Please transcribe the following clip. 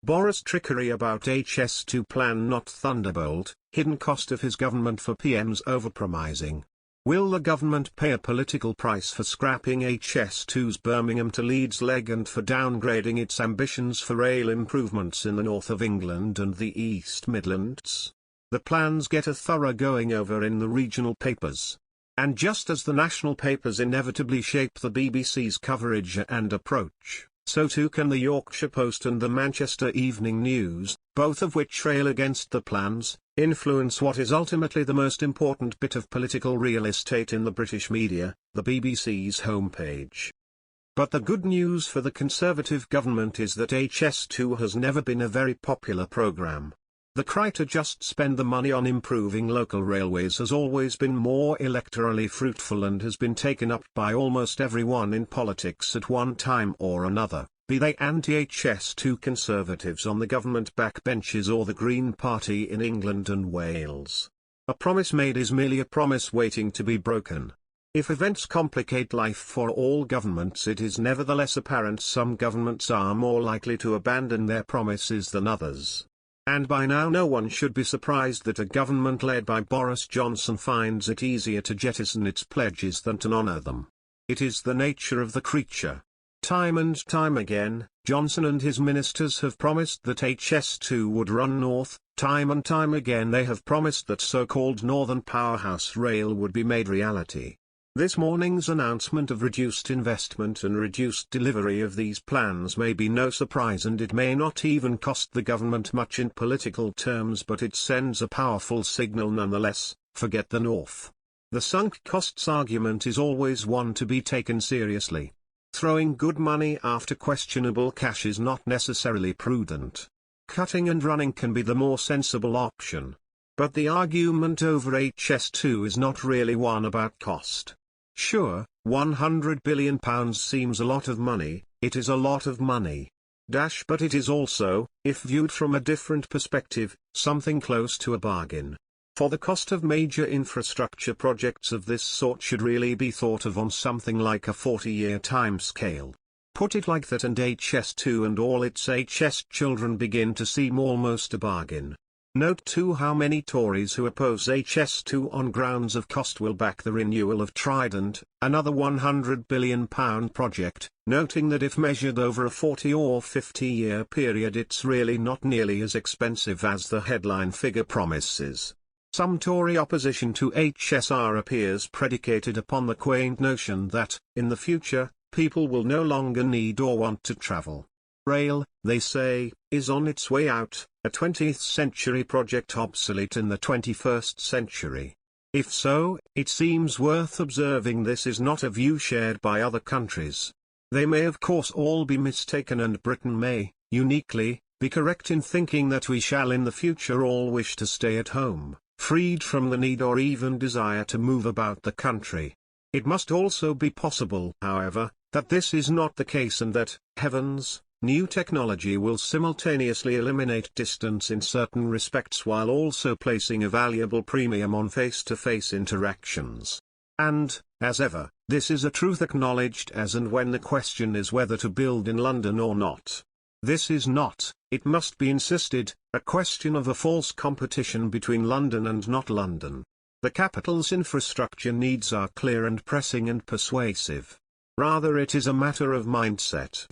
Boris Trickery about HS2 plan not Thunderbolt, hidden cost of his government for PM's overpromising. Will the government pay a political price for scrapping HS2's Birmingham to Leeds leg and for downgrading its ambitions for rail improvements in the north of England and the East Midlands? The plans get a thorough going over in the regional papers. And just as the national papers inevitably shape the BBC's coverage and approach, so too can the Yorkshire Post and the Manchester Evening News, both of which rail against the plans, influence what is ultimately the most important bit of political real estate in the British media, the BBC's homepage. But the good news for the Conservative government is that HS2 has never been a very popular programme. The cry to just spend the money on improving local railways has always been more electorally fruitful and has been taken up by almost everyone in politics at one time or another, be they anti-HS2 Conservatives on the government backbenches or the Green Party in England and Wales. A promise made is merely a promise waiting to be broken. If events complicate life for all governments, it is nevertheless apparent some governments are more likely to abandon their promises than others. And by now no one should be surprised that a government led by Boris Johnson finds it easier to jettison its pledges than to honour them. It is the nature of the creature. Time and time again, Johnson and his ministers have promised that HS2 would run north. Time and time again they have promised that so-called Northern Powerhouse Rail would be made reality. This morning's announcement of reduced investment and reduced delivery of these plans may be no surprise, and it may not even cost the government much in political terms, but it sends a powerful signal nonetheless: forget the North. The sunk costs argument is always one to be taken seriously. Throwing good money after questionable cash is not necessarily prudent. Cutting and running can be the more sensible option. But the argument over HS2 is not really one about cost. Sure, £100 billion seems a lot of money, it is a lot of money. But it is also, if viewed from a different perspective, something close to a bargain. For the cost of major infrastructure projects of this sort should really be thought of on something like a 40-year timescale. Put it like that and HS2 and all its HS children begin to seem almost a bargain. Note too how many Tories who oppose HS2 on grounds of cost will back the renewal of Trident, another £100 billion project, noting that if measured over a 40 or 50-year period it's really not nearly as expensive as the headline figure promises. Some Tory opposition to HSR appears predicated upon the quaint notion that, in the future, people will no longer need or want to travel. Rail, they say, is on its way out, a 20th century project obsolete in the 21st century. If so, it seems worth observing this is not a view shared by other countries. They may of course all be mistaken, and Britain may, uniquely, be correct in thinking that we shall in the future all wish to stay at home, freed from the need or even desire to move about the country. It must also be possible, however, that this is not the case and that, heavens, new technology will simultaneously eliminate distance in certain respects while also placing a valuable premium on face-to-face interactions. And, as ever, this is a truth acknowledged as and when the question is whether to build in London or not. This is not, it must be insisted, a question of a false competition between London and not London. The capital's infrastructure needs are clear and pressing and persuasive. Rather it is a matter of mindset.